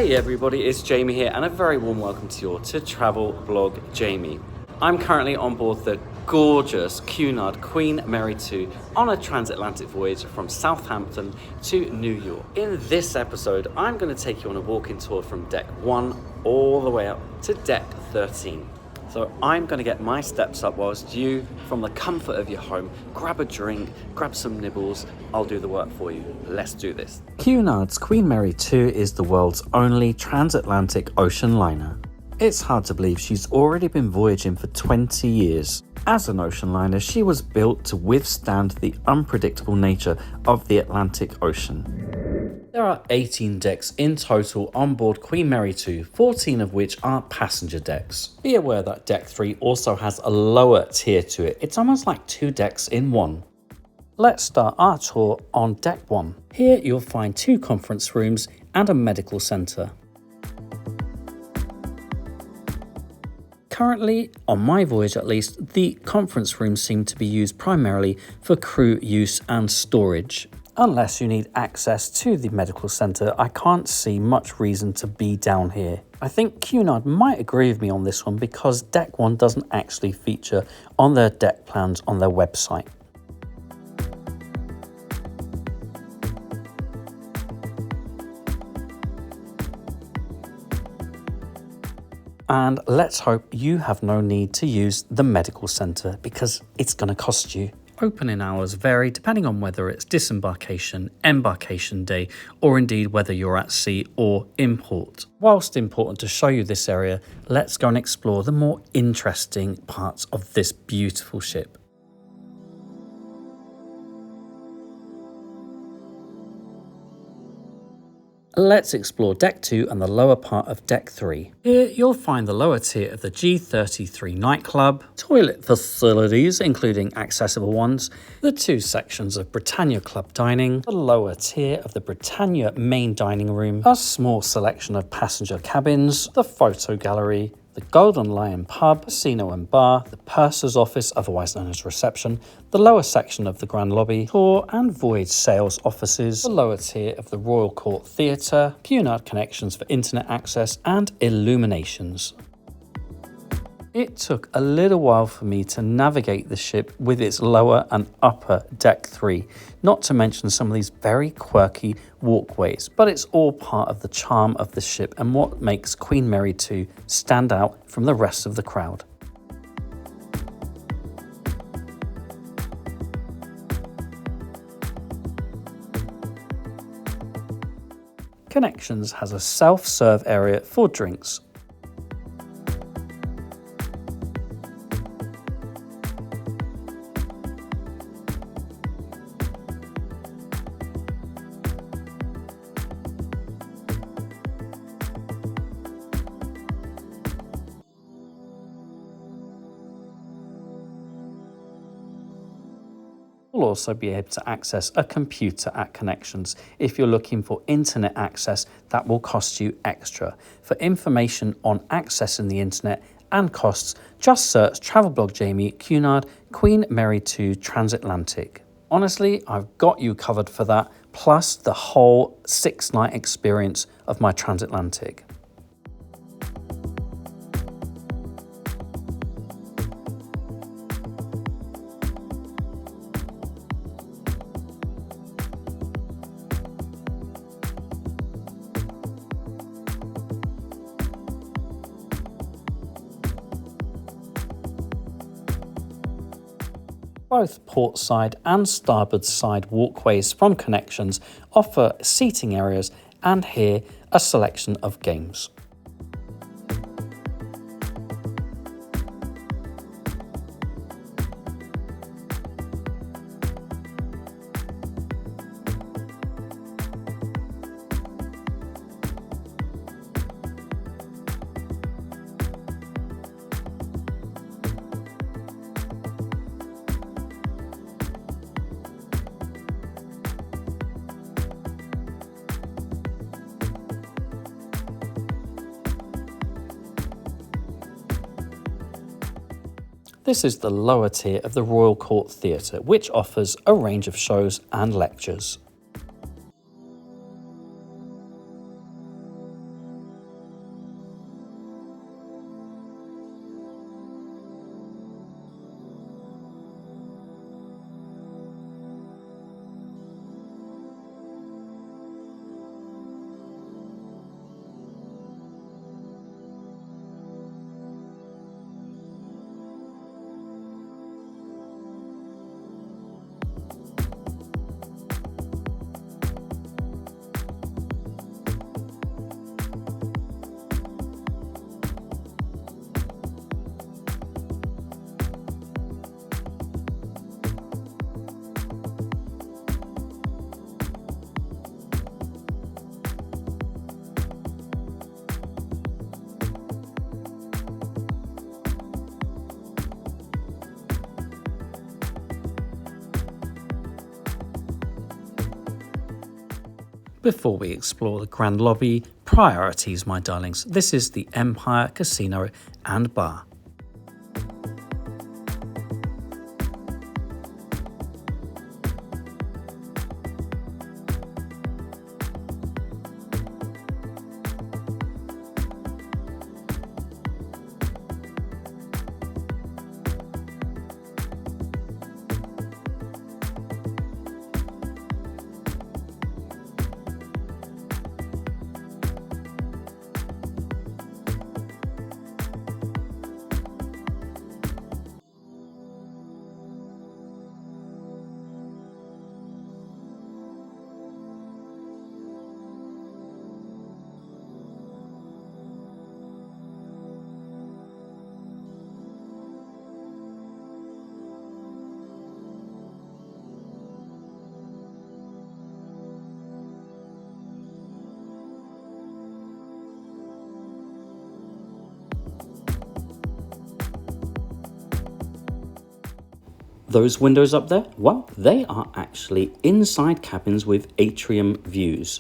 Hey everybody, it's Jamie here and a very warm welcome to you all to Travel Blog Jamie. I'm currently on board the gorgeous Cunard Queen Mary 2 on a transatlantic voyage from Southampton to New York. In this episode, I'm going to take you on a walking tour from deck 1 all the way up to deck 13. So I'm going to get my steps up whilst you, from the comfort of your home, grab a drink, grab some nibbles. I'll do the work for you. Let's do this. Cunard's Queen Mary 2 is the world's only transatlantic ocean liner. It's hard to believe she's already been voyaging for 20 years. As an ocean liner, she was built to withstand the unpredictable nature of the Atlantic Ocean. There are 18 decks in total on board Queen Mary 2, 14 of which are passenger decks. Be aware that deck 3 also has a lower tier to it. It's almost like 2 decks in one. Let's start our tour on deck 1. Here you'll find 2 conference rooms and a medical centre. Currently, on my voyage at least, the conference rooms seem to be used primarily for crew use and storage. Unless you need access to the medical centre, I can't see much reason to be down here. I think Cunard might agree with me on this one because deck 1 doesn't actually feature on their deck plans on their website. And let's hope you have no need to use the medical centre because it's going to cost you. Opening hours vary depending on whether it's disembarkation, embarkation day, or indeed whether you're at sea or in port. Whilst important to show you this area, let's go and explore the more interesting parts of this beautiful ship. Let's explore deck 2 and the lower part of deck 3. Here you'll find the lower tier of the G33 nightclub, toilet facilities including accessible ones, the 2 sections of Britannia Club dining, the lower tier of the Britannia main dining room, a small selection of passenger cabins, the photo gallery, the Golden Lion pub, casino and bar, the purser's office, otherwise known as reception, the lower section of the grand lobby, tour and voyage sales offices, the lower tier of the Royal Court Theatre, Cunard connections for internet access and illuminations. It took a little while for me to navigate the ship with its lower and upper deck 3, not to mention some of these very quirky walkways, but it's all part of the charm of the ship and what makes Queen Mary 2 stand out from the rest of the crowd. Connections has a self-serve area for drinks. You'll also be able to access a computer at Connections. If you're looking for internet access, that will cost you extra. For information on accessing the internet and costs, just search Travel Blog Jamie Cunard Queen Mary 2 Transatlantic. Honestly, I've got you covered for that, plus the whole 6-night experience of my transatlantic. Both port side and starboard side walkways from Connections offer seating areas and here a selection of games. This is the lower tier of the Royal Court Theatre, which offers a range of shows and lectures. Before we explore the grand lobby, priorities, my darlings. This is the Empire Casino and Bar. Those windows up there, well, they are actually inside cabins with atrium views.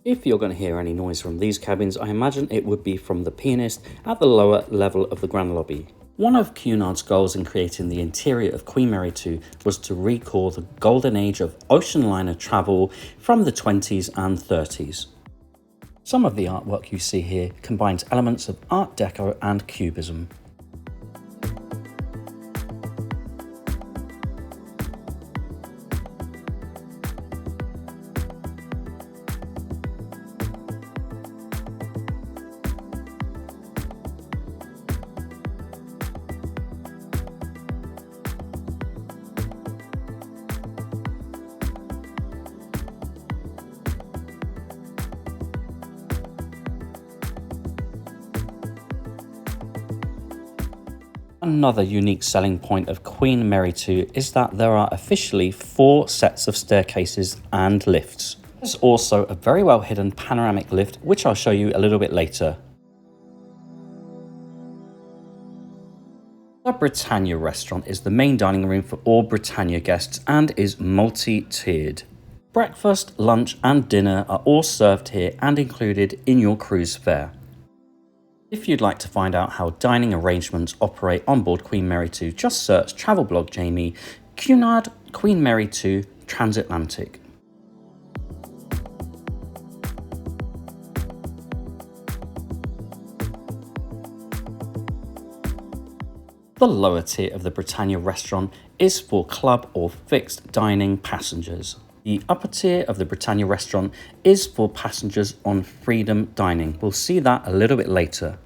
If you're going to hear any noise from these cabins, I imagine it would be from the pianist at the lower level of the grand lobby. One of Cunard's goals in creating the interior of Queen Mary 2 was to recall the golden age of ocean liner travel from the 20s and 30s. Some of the artwork you see here combines elements of Art Deco and Cubism. Another unique selling point of Queen Mary 2 is that there are officially 4 sets of staircases and lifts. There's also a very well hidden panoramic lift, which I'll show you a little bit later. The Britannia restaurant is the main dining room for all Britannia guests and is multi-tiered. Breakfast, lunch and dinner are all served here and included in your cruise fare. If you'd like to find out how dining arrangements operate on board Queen Mary 2, just search Travel Blog Jamie, Cunard Queen Mary 2 Transatlantic. The lower tier of the Britannia restaurant is for club or fixed dining passengers. The upper tier of the Britannia restaurant is for passengers on freedom dining. We'll see that a little bit later.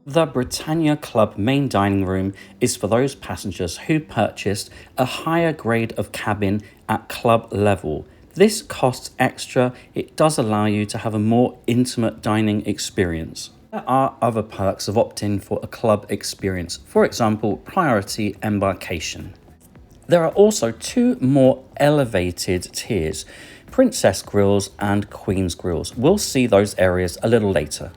The Britannia Club main dining room is for those passengers who purchased a higher grade of cabin at club level. This costs extra. It does allow you to have a more intimate dining experience. There are other perks of opting for a club experience, for example, priority embarkation. There are also 2 more elevated tiers, Princess Grills and Queen's Grills. We'll see those areas a little later.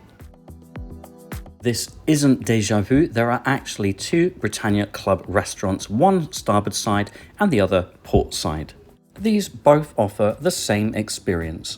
This isn't déjà vu, there are actually 2 Britannia Club restaurants, one starboard side and the other port side. These both offer the same experience.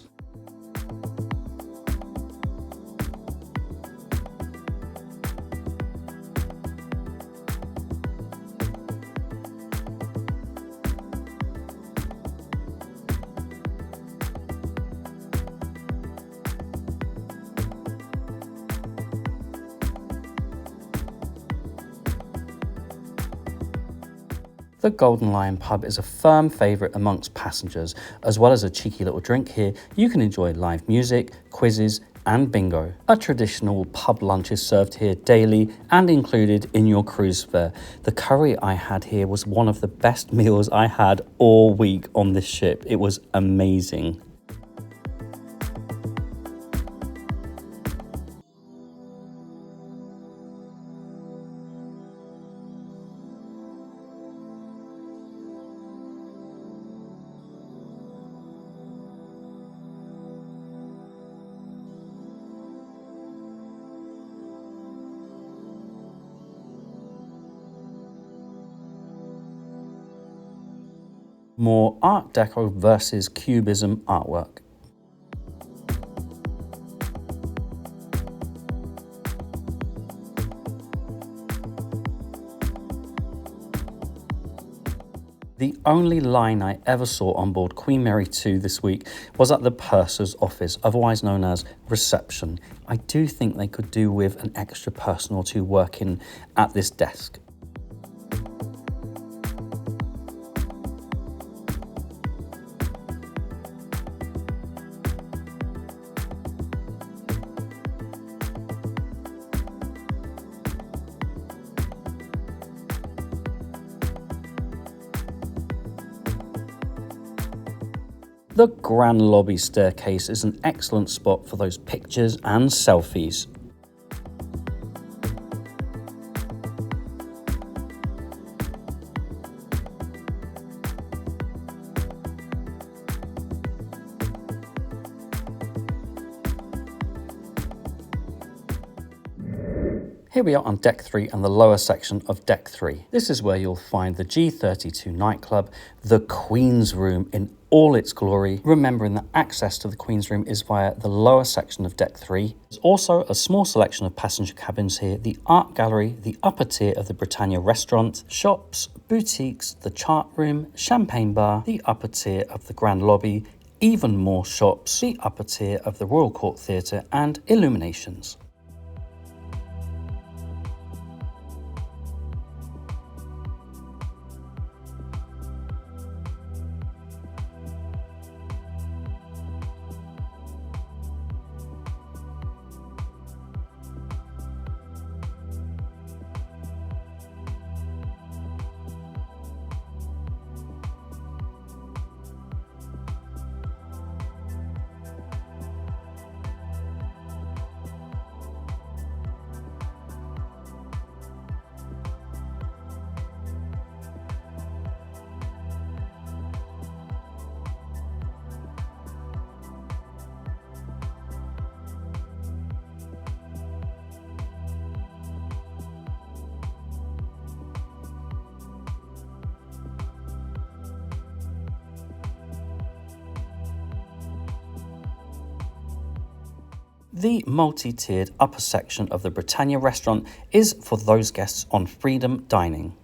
The Golden Lion pub is a firm favourite amongst passengers. As well as a cheeky little drink here, you can enjoy live music, quizzes and bingo. A traditional pub lunch is served here daily and included in your cruise fare. The curry I had here was one of the best meals I had all week on this ship. It was amazing. More Art Deco versus Cubism artwork. The only line I ever saw on board Queen Mary 2 this week was at the purser's office, otherwise known as reception. I do think they could do with an extra person or two working at this desk. The Grand Lobby staircase is an excellent spot for those pictures and selfies. Here we are on Deck 3 and the lower section of Deck 3. This is where you'll find the G32 nightclub, the Queen's Room in all its glory, remembering that access to the Queen's Room is via the lower section of Deck 3. There's also a small selection of passenger cabins here, the art gallery, the upper tier of the Britannia restaurant, shops, boutiques, the chart room, champagne bar, the upper tier of the Grand Lobby, even more shops, the upper tier of the Royal Court Theatre and illuminations. The multi-tiered upper section of the Britannia restaurant is for those guests on freedom dining.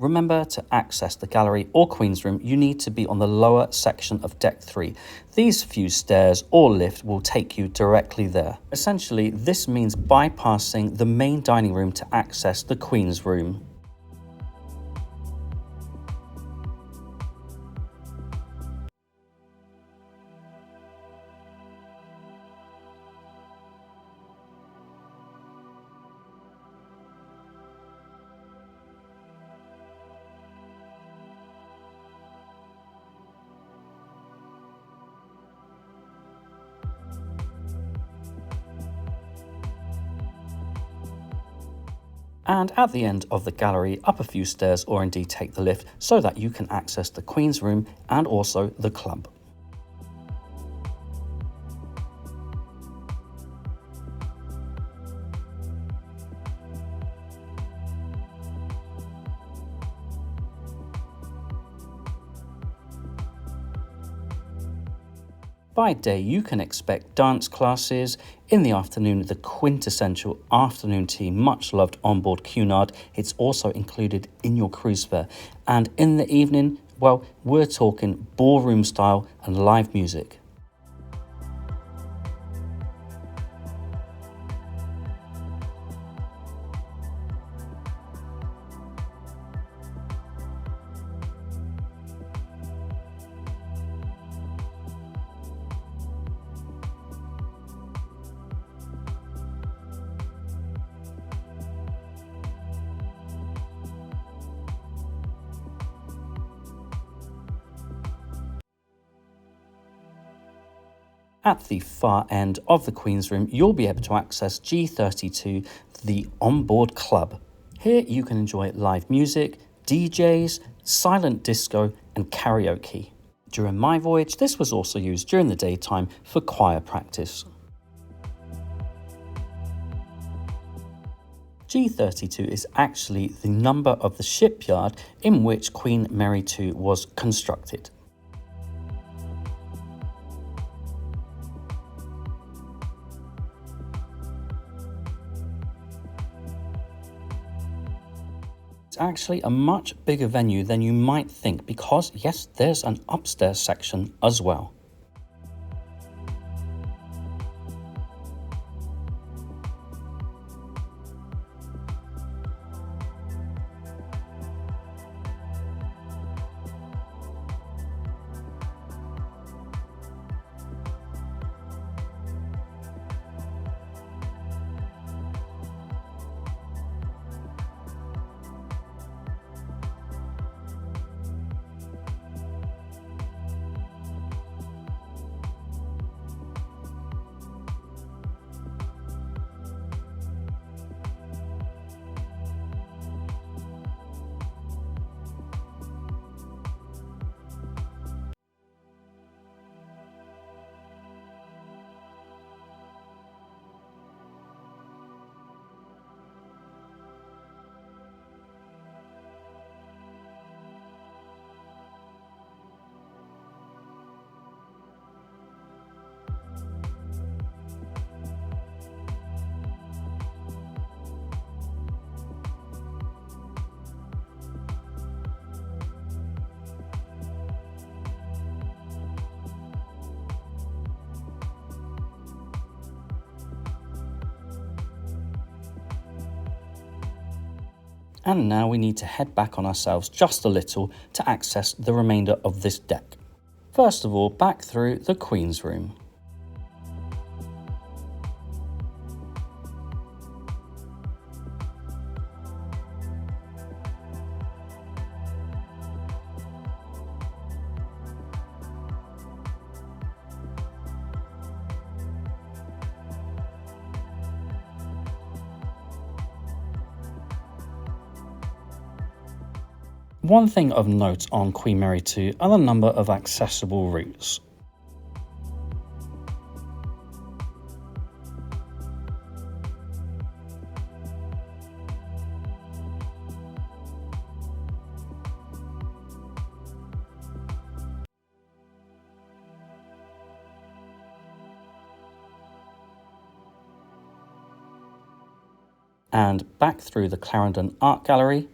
Remember, to access the gallery or Queen's Room, you need to be on the lower section of Deck 3. These few stairs or lift will take you directly there. Essentially, this means bypassing the main dining room to access the Queen's Room. And at the end of the gallery, up a few stairs or indeed take the lift so that you can access the Queen's Room and also the club. By day, you can expect dance classes. In the afternoon, the quintessential afternoon tea, much loved on board Cunard. It's also included in your cruise fare. And in the evening, well, we're talking ballroom style and live music. At the far end of the Queen's Room, you'll be able to access G32, the onboard club. Here you can enjoy live music, DJs, silent disco and karaoke. During my voyage, this was also used during the daytime for choir practice. G32 is actually the number of the shipyard in which Queen Mary II was constructed. It's actually a much bigger venue than you might think because, yes, there's an upstairs section as well. And now we need to head back on ourselves just a little to access the remainder of this deck. First of all, back through the Queen's Room. One thing of note on Queen Mary II are the number of accessible routes. And back through the Clarendon Art Gallery.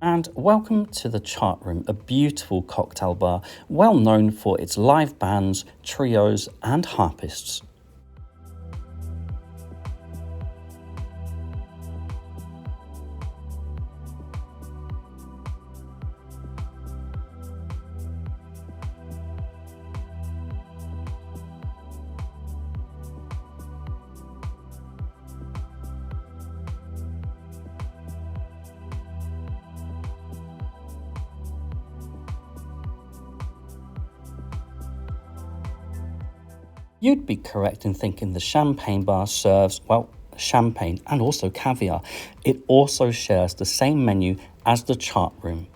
And welcome to the Chart Room, a beautiful cocktail bar, well known for its live bands, trios and harpists. You'd be correct in thinking the champagne bar serves, well, champagne and also caviar. It also shares the same menu as the chart room.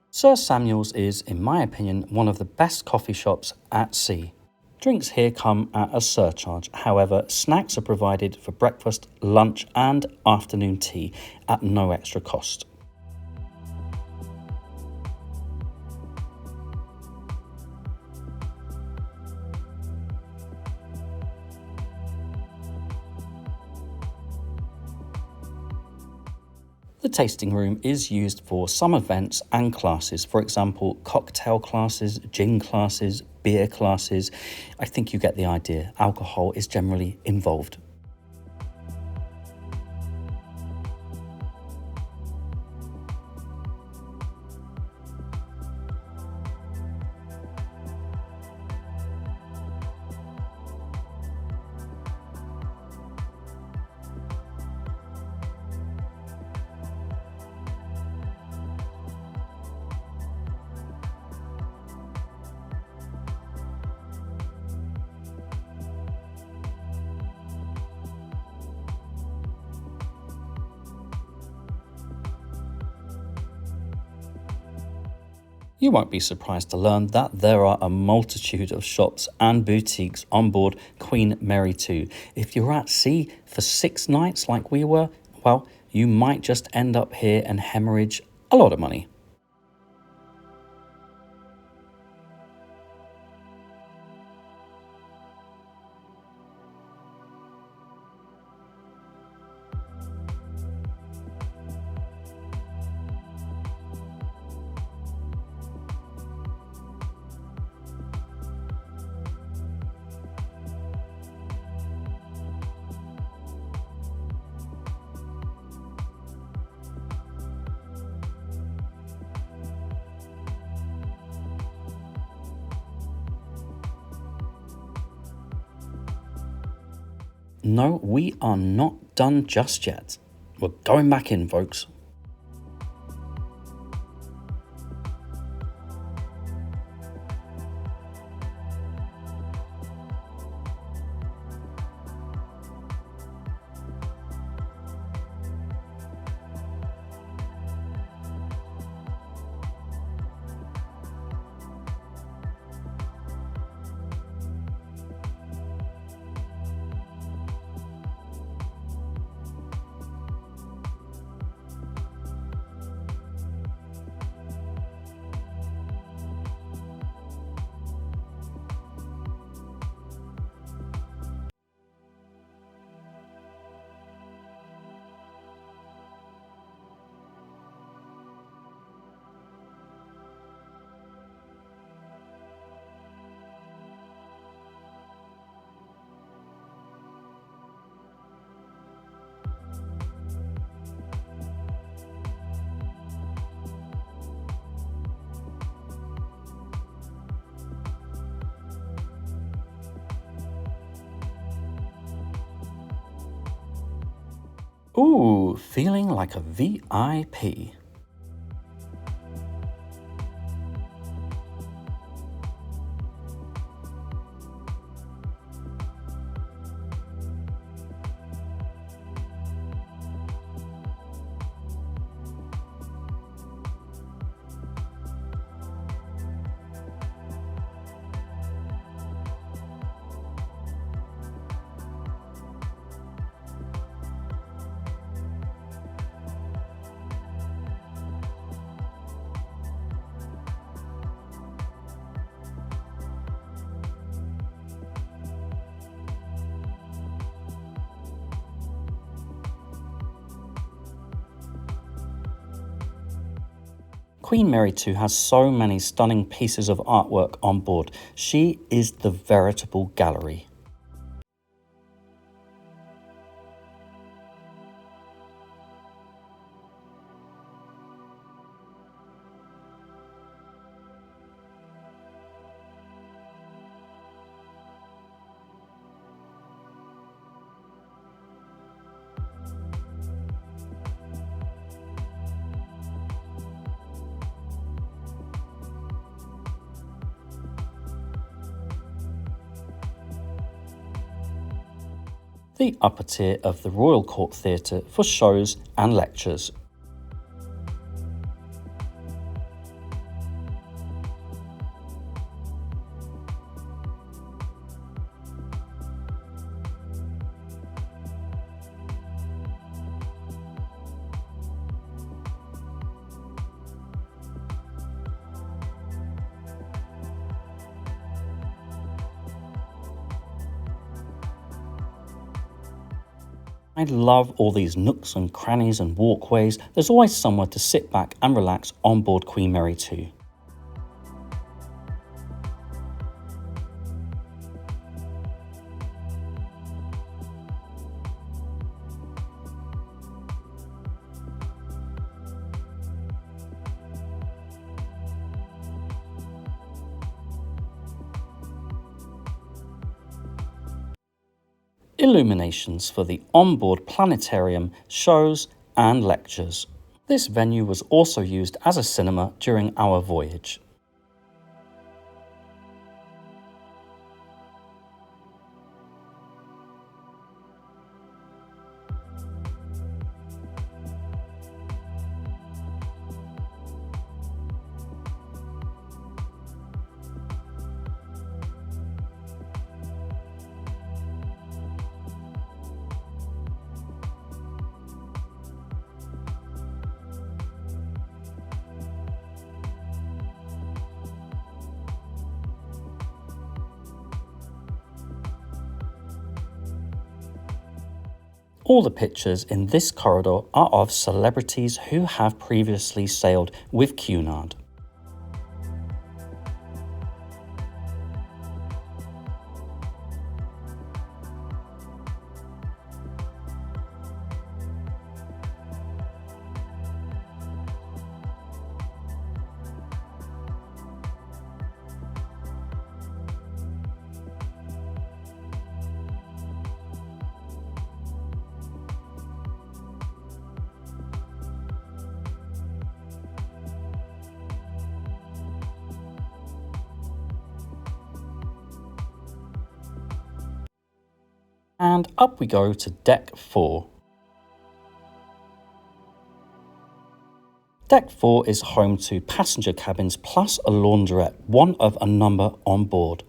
Sir Samuel's is, in my opinion, one of the best coffee shops at sea. Drinks here come at a surcharge. However, snacks are provided for breakfast, lunch and afternoon tea at no extra cost. The tasting room is used for some events and classes, for example, cocktail classes, gin classes, beer classes. I think you get the idea. Alcohol is generally involved. You won't be surprised to learn that there are a multitude of shops and boutiques on board Queen Mary 2. If you're at sea for 6 nights like we were, well, you might just end up here and hemorrhage a lot of money. No, we are not done just yet. We're going back in, folks. Ooh, feeling like a VIP. Queen Mary 2 has so many stunning pieces of artwork on board. She is the veritable gallery. The upper tier of the Royal Court Theatre for shows and lectures. I love all these nooks and crannies and walkways. There's always somewhere to sit back and relax on board Queen Mary 2. Illuminations for the onboard planetarium, shows and lectures. This venue was also used as a cinema during our voyage. All the pictures in this corridor are of celebrities who have previously sailed with Cunard. And up we go to Deck 4. Deck 4 is home to passenger cabins plus a laundrette, one of a number on board.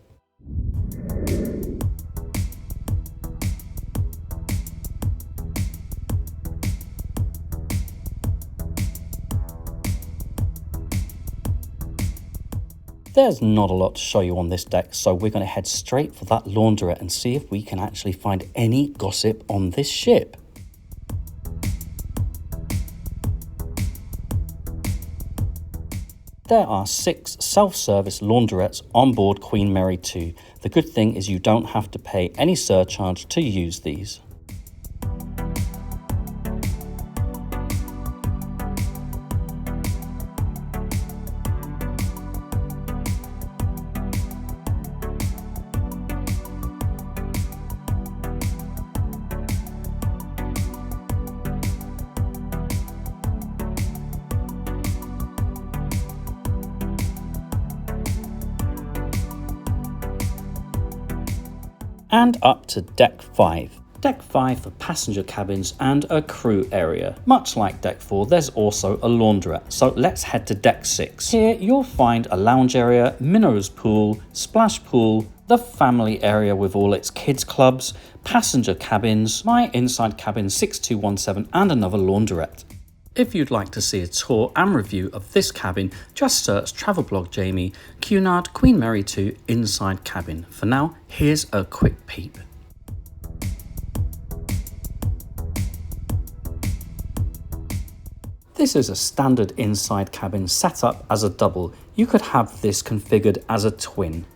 There's not a lot to show you on this deck, so we're going to head straight for that laundrette and see if we can actually find any gossip on this ship. There are 6 self-service laundrettes on board Queen Mary 2. The good thing is you don't have to pay any surcharge to use these. And up to Deck 5. Deck 5 for passenger cabins and a crew area. Much like Deck 4, there's also a laundrette, so let's head to Deck 6. Here you'll find a lounge area, minnows pool, splash pool, the family area with all its kids clubs, passenger cabins, my inside cabin 6217 and another laundrette. If you'd like to see a tour and review of this cabin, just search Travelblog Jamie, Cunard Queen Mary 2 Inside Cabin. For now, here's a quick peep. This is a standard inside cabin set up as a double. You could have this configured as a twin.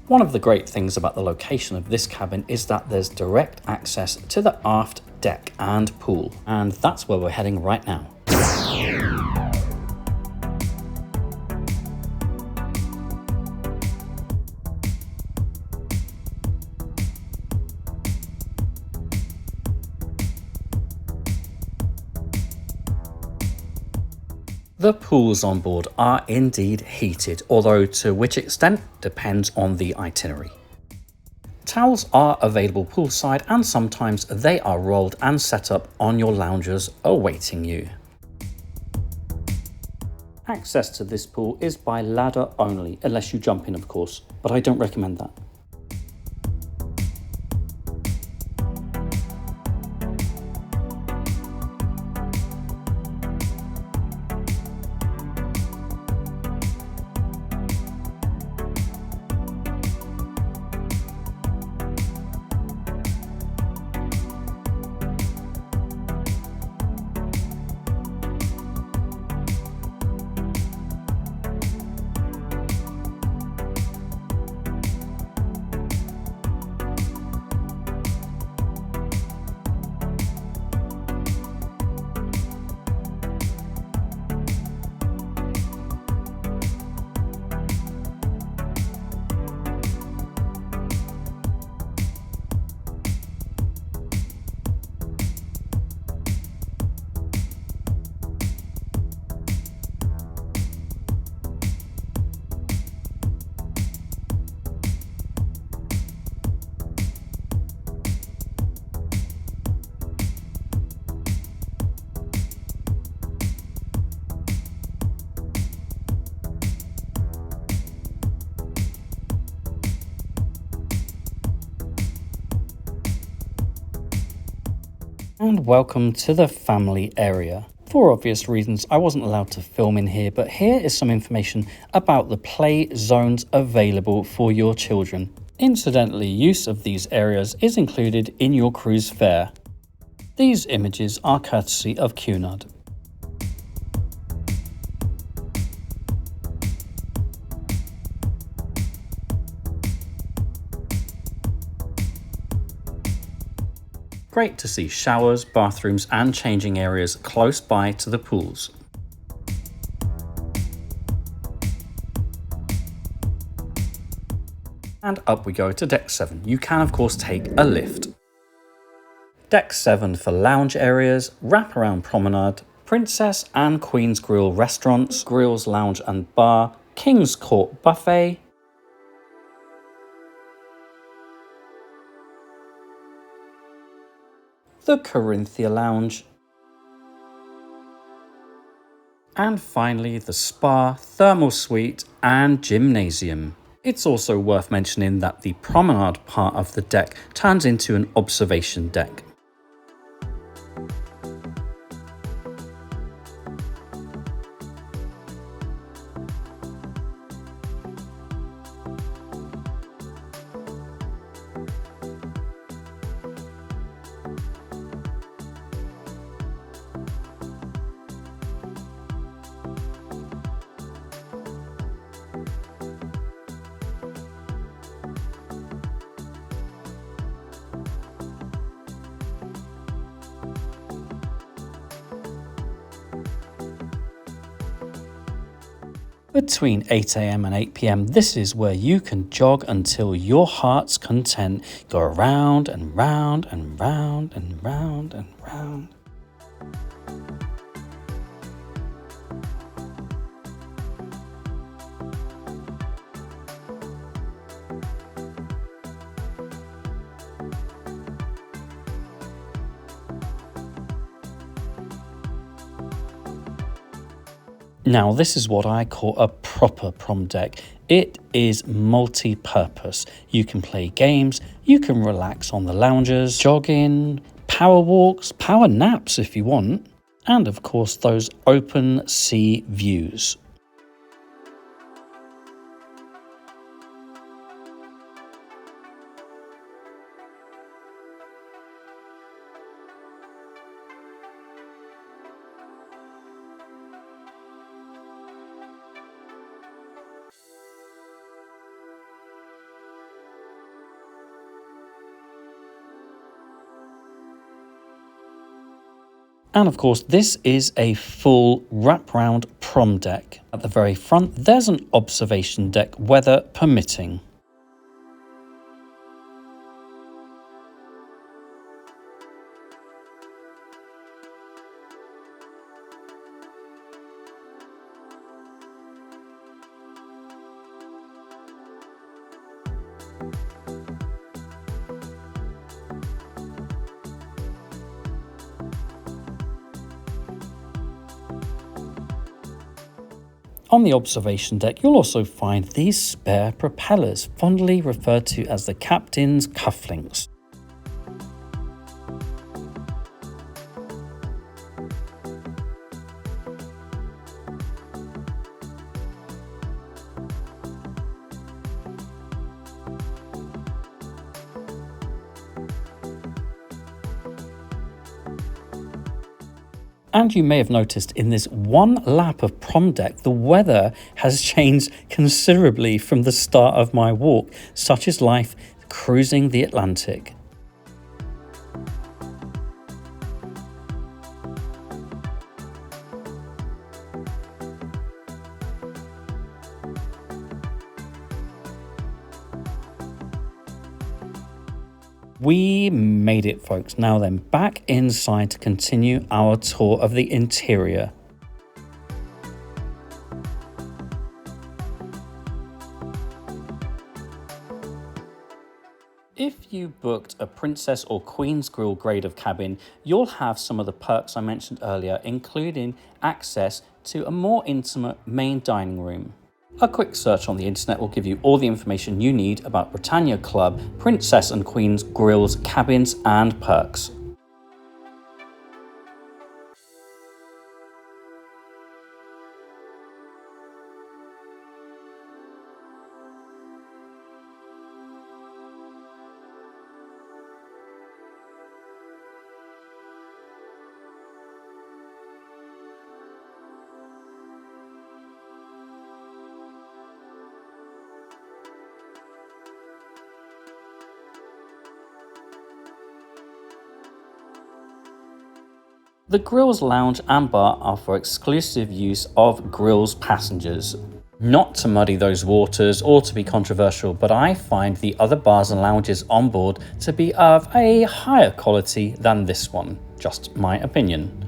One of the great things about the location of this cabin is that there's direct access to the aft deck and pool, and that's where we're heading right now. The pools on board are indeed heated, although to which extent depends on the itinerary. Towels are available poolside, and sometimes they are rolled and set up on your loungers awaiting you. Access to this pool is by ladder only, unless you jump in of course, but I don't recommend that. And welcome to the family area. For obvious reasons, I wasn't allowed to film in here, but here is some information about the play zones available for your children. Incidentally, use of these areas is included in your cruise fare. These images are courtesy of Cunard. Great to see showers, bathrooms and changing areas close by to the pools. And up we go to deck 7. You can of course take a lift. Deck 7 for lounge areas, wraparound promenade, Princess and Queen's Grill restaurants, grills, lounge and bar, King's Court buffet, the Corinthia Lounge, and finally the spa, thermal suite and gymnasium. It's also worth mentioning that the promenade part of the deck turns into an observation deck. Between 8 a.m. and 8 p.m, this is where you can jog until your heart's content. Go around and round and round and round and round. Now, this is what I call a proper prom deck. It is multi-purpose. You can play games, you can relax on the lounges, jogging, power walks, power naps if you want, and of course those open sea views. And of course, this is a full wraparound prom deck. At the very front, there's an observation deck, weather permitting. On the observation deck, you'll also find these spare propellers, fondly referred to as the captain's cufflinks. And you may have noticed in this one lap of prom deck, the weather has changed considerably from the start of my walk. Such is life cruising the Atlantic. We made it, folks. Now then, back inside to continue our tour of the interior. If you booked a Princess or Queen's Grill grade of cabin, you'll have some of the perks I mentioned earlier, including access to a more intimate main dining room. A quick search on the internet will give you all the information you need about Britannia Club, Princess and Queen's Grills, cabins and perks. The Grills Lounge and Bar are for exclusive use of Grills passengers. Not to muddy those waters or to be controversial, but I find the other bars and lounges on board to be of a higher quality than this one. Just my opinion.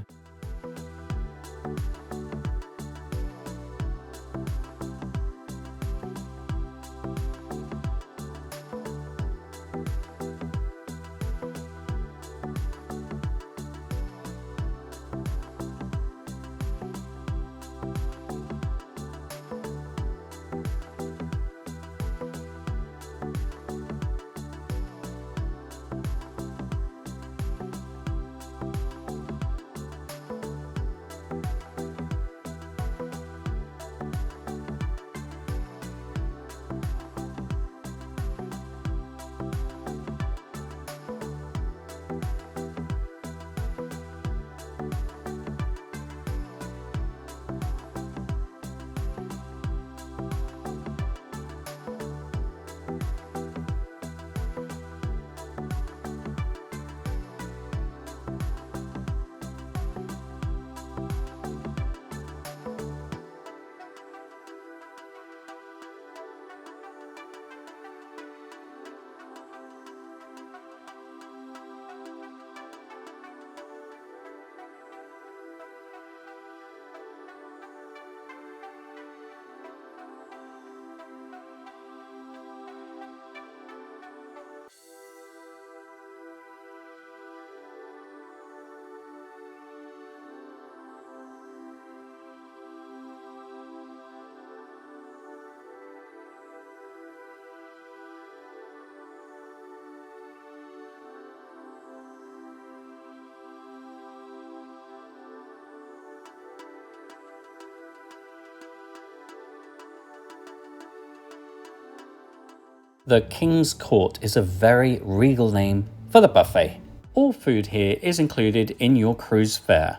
The King's Court is a very regal name for the buffet. All food here is included in your cruise fare.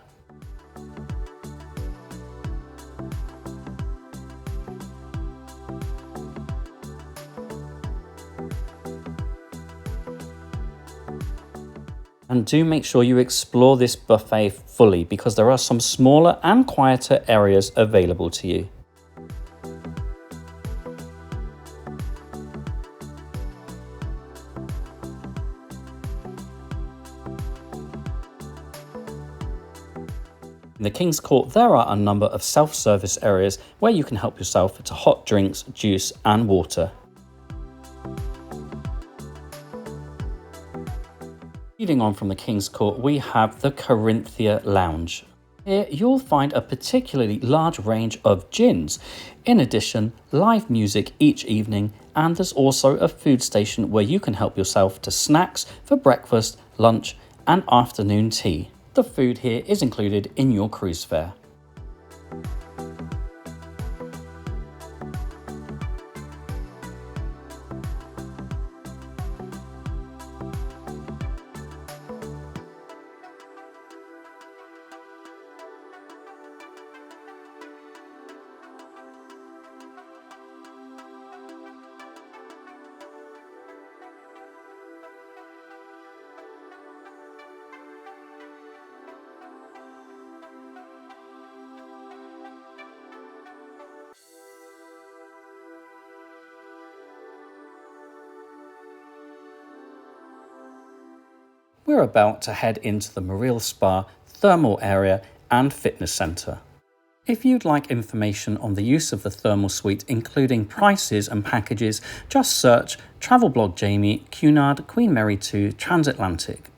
And do make sure you explore this buffet fully because there are some smaller and quieter areas available to you. In the King's Court, there are a number of self-service areas where you can help yourself to hot drinks, juice and water. Leading on from the King's Court, we have the Corinthia Lounge. Here you'll find a particularly large range of gins. In addition, live music each evening, and there's also a food station where you can help yourself to snacks for breakfast, lunch and afternoon tea. The food here is included in your cruise fare. We're about to head into the Marine Spa, thermal area and fitness centre. If you'd like information on the use of the thermal suite, including prices and packages, just search Travel Blog Jamie, Cunard Queen Mary 2 Transatlantic.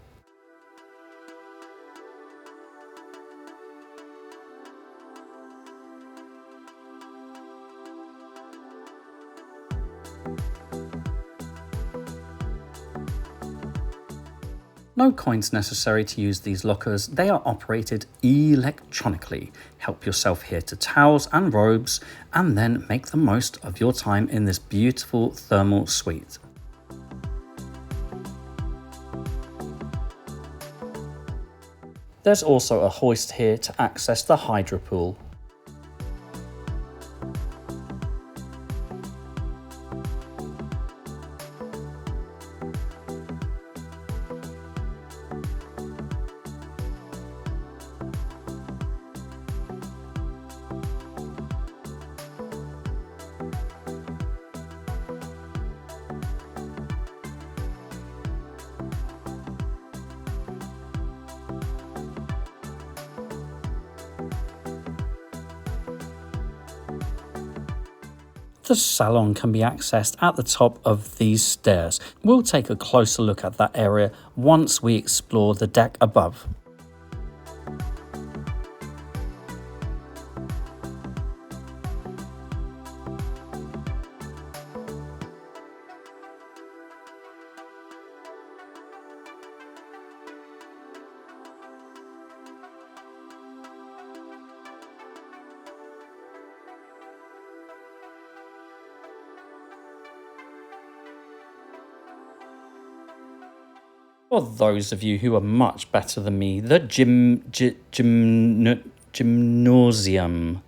No coins necessary to use these lockers. They are operated electronically. Help yourself here to towels and robes and then make the most of your time in this beautiful thermal suite. There's also a hoist here to access the hydro pool. The salon can be accessed at the top of these stairs. We'll take a closer look at that area once we explore the deck above. For those of you who are much better than me, the gymnasium.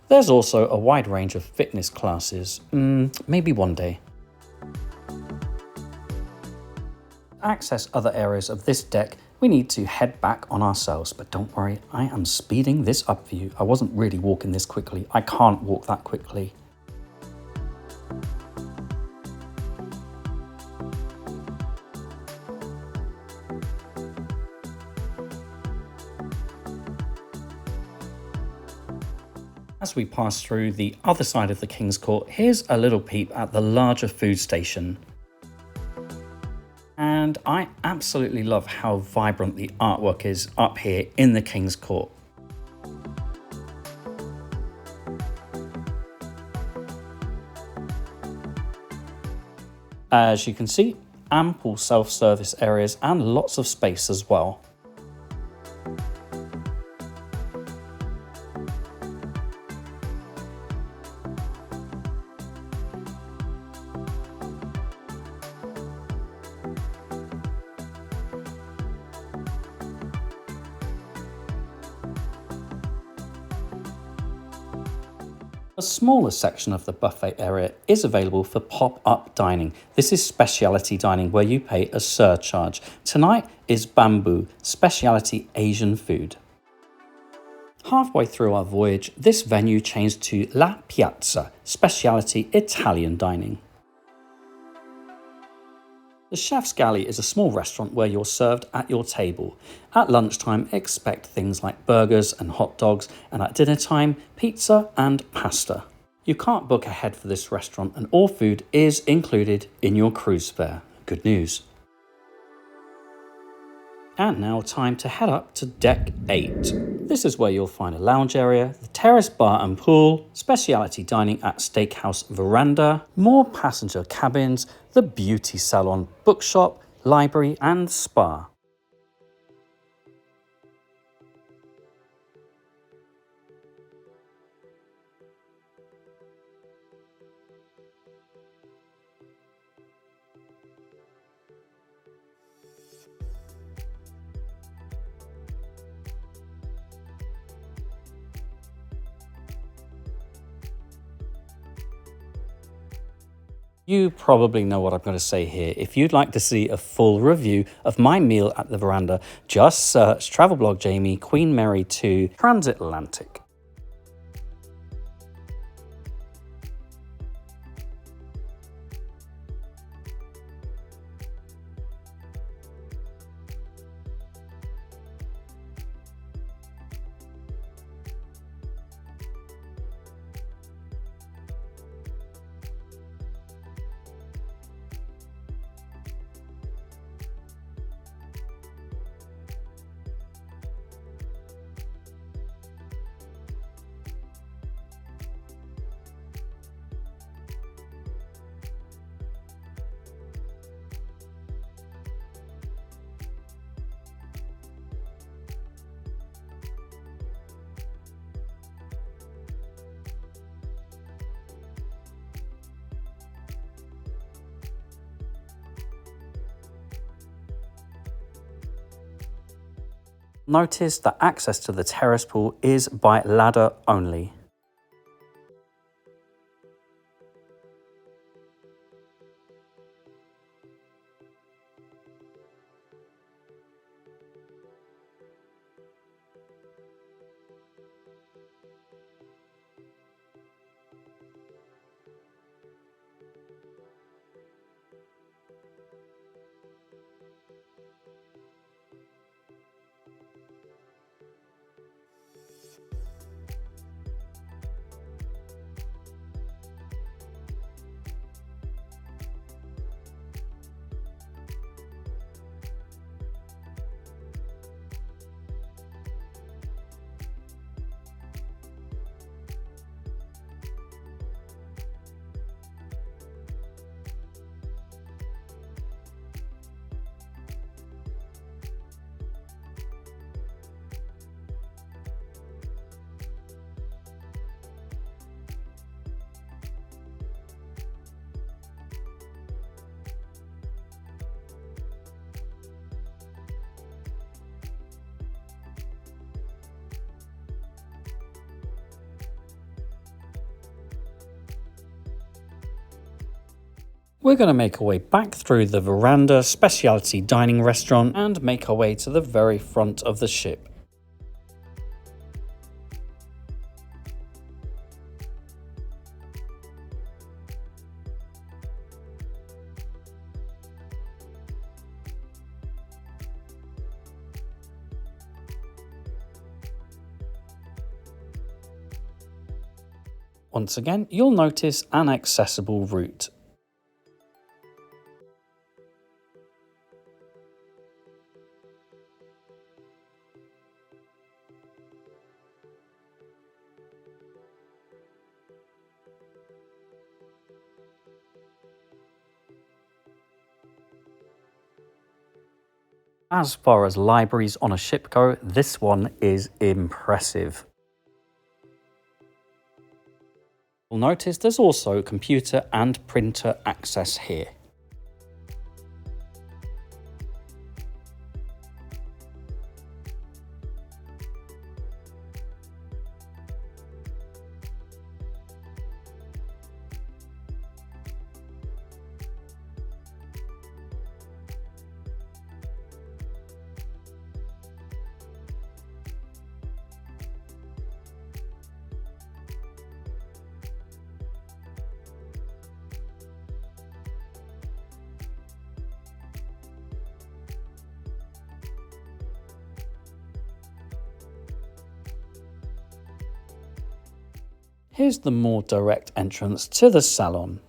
There's also a wide range of fitness classes, maybe one day. To access other areas of this deck, we need to head back on ourselves, but don't worry, I am speeding this up for you. I wasn't really walking this quickly. I can't walk that quickly. As we pass through the other side of the King's Court, here's a little peep at the larger food station. And and I absolutely love how vibrant the artwork is up here in the King's Court. As you can see, ample self-service areas and lots of space as well. A smaller section of the buffet area is available for pop-up dining. This is specialty dining where you pay a surcharge. Tonight is bamboo, specialty Asian food. Halfway through our voyage, this venue changed to La Piazza, specialty Italian dining. The Chef's Galley is a small restaurant where you're served at your table. At lunchtime, expect things like burgers and hot dogs, and at dinner time, pizza and pasta. You can't book ahead for this restaurant, and all food is included in your cruise fare. Good news. And now time to head up to Deck 8. This is where you'll find a lounge area, the terrace bar and pool, specialty dining at Steakhouse Veranda, more passenger cabins, the beauty salon, bookshop, library and spa. You probably know what I'm going to say here. If you'd like to see a full review of my meal at the veranda, just search Travel Blog Jamie Queen Mary 2 Transatlantic. Notice that access to the terrace pool is by ladder only. We're going to make our way back through the veranda specialty dining restaurant and make our way to the very front of the ship. Once again, you'll notice an accessible route. As far as libraries on a ship go, this one is impressive. You'll notice there's also computer and printer access here. Here's the more direct entrance to the salon.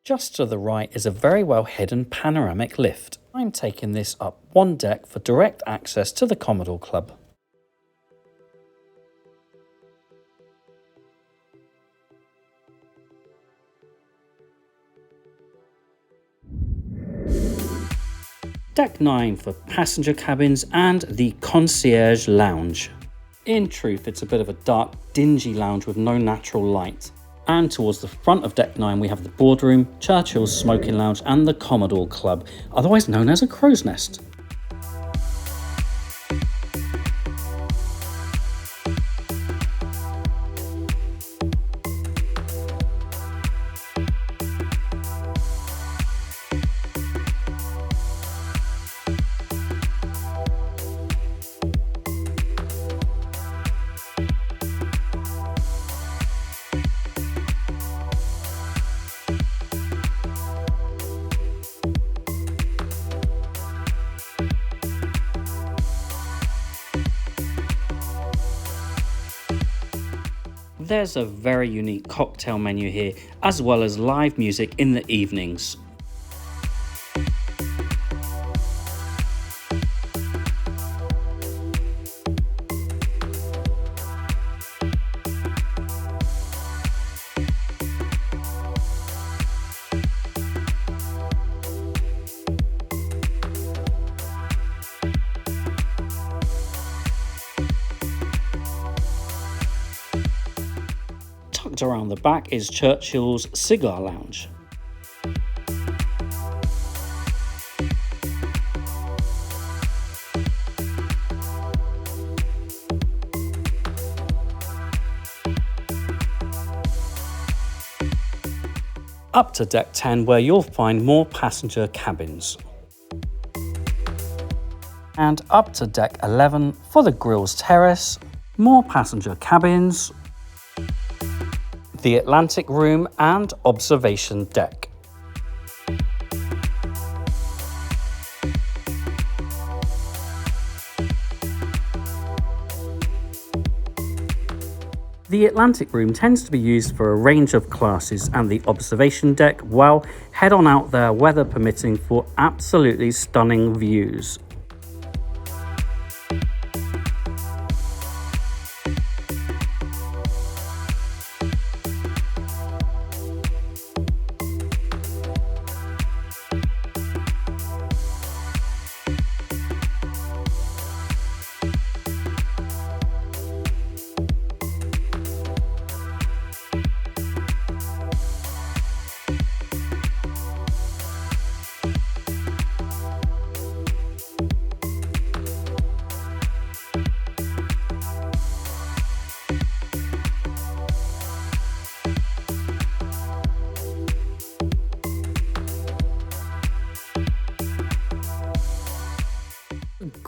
Just to the right is a very well hidden panoramic lift. I'm taking this up one deck for direct access to the Commodore Club. Deck 9 for passenger cabins and the concierge lounge. In truth, it's a bit of a dark, dingy lounge with no natural light. And towards the front of Deck 9 we have the boardroom, Churchill's smoking lounge and the Commodore Club, otherwise known as a crow's nest. There's a very unique cocktail menu here, as well as live music in the evenings. Tucked around the back is Churchill's cigar lounge. Up to Deck 10 where you'll find more passenger cabins. And up to Deck 11 for the Grills Terrace, more passenger cabins, the Atlantic Room and Observation Deck. The Atlantic Room tends to be used for a range of classes, and the Observation Deck, well, head on out there, weather permitting, for absolutely stunning views.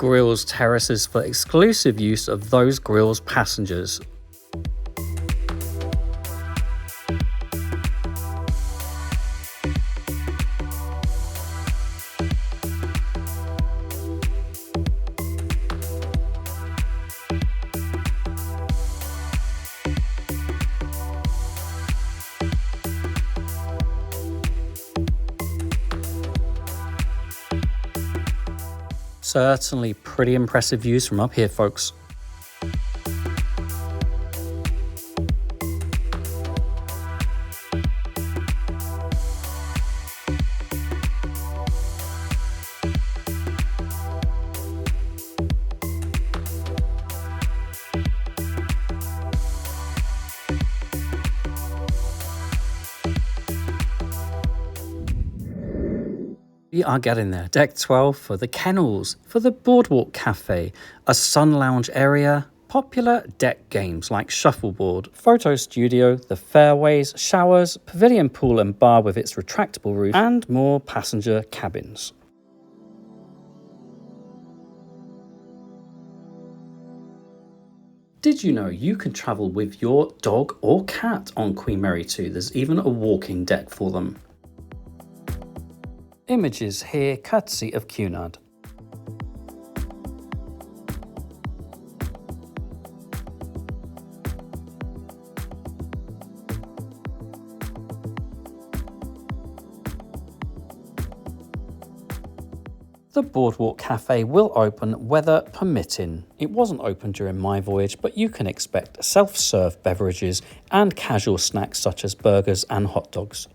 grills terraces for exclusive use of those grills' passengers. Certainly pretty impressive views from up here, folks. We are getting there. Deck 12 for the kennels, for the boardwalk cafe, a sun lounge area, popular deck games like shuffleboard, photo studio, the fairways, showers, pavilion pool and bar with its retractable roof, and more passenger cabins. Did you know you can travel with your dog or cat on Queen Mary 2? There's even a walking deck for them. Images here courtesy of Cunard. The Boardwalk Cafe will open weather permitting. It wasn't open during my voyage, but you can expect self-serve beverages and casual snacks such as burgers and hot dogs.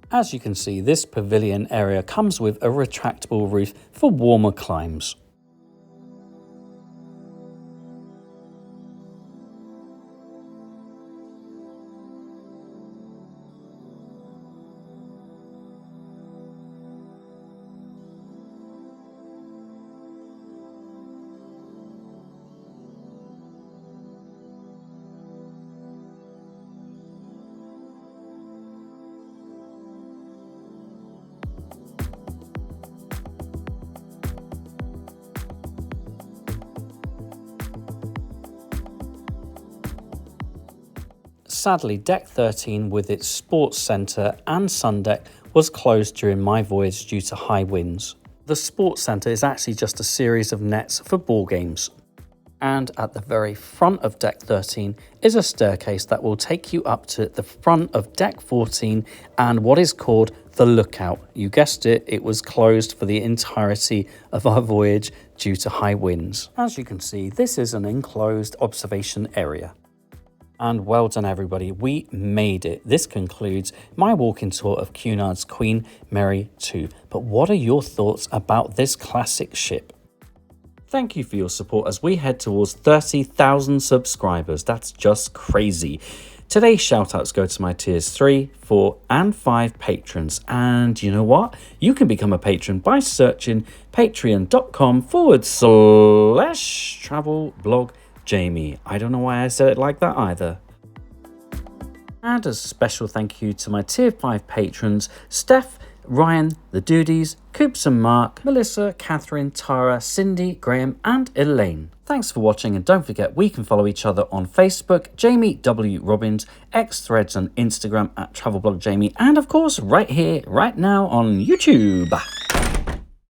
As you can see, this pavilion area comes with a retractable roof for warmer climes. Sadly, Deck 13 with its sports centre and sun deck was closed during my voyage due to high winds. The sports centre is actually just a series of nets for ball games. And at the very front of Deck 13 is a staircase that will take you up to the front of Deck 14 and what is called the Lookout. You guessed it, it was closed for the entirety of our voyage due to high winds. As you can see, this is an enclosed observation area. And well done everybody, we made it. This concludes my walking tour of Cunard's Queen Mary 2. But what are your thoughts about this classic ship? Thank you for your support as we head towards 30,000 subscribers. That's just crazy. Today's shoutouts go to my tiers 3, 4 and 5 patrons. And you know what? You can become a patron by searching patreon.com/travelblogJamie. I don't know why I said it like that either. And a special thank you to my tier 5 patrons, Steph, Ryan, the Dudies, Coops and Mark, Melissa, Catherine, Tara, Cindy, Graham and Elaine. Thanks for watching and don't forget we can follow each other on Facebook, Jamie W. Robbins, X Threads and Instagram at TravelBlogJamie and of course right here, right now on YouTube.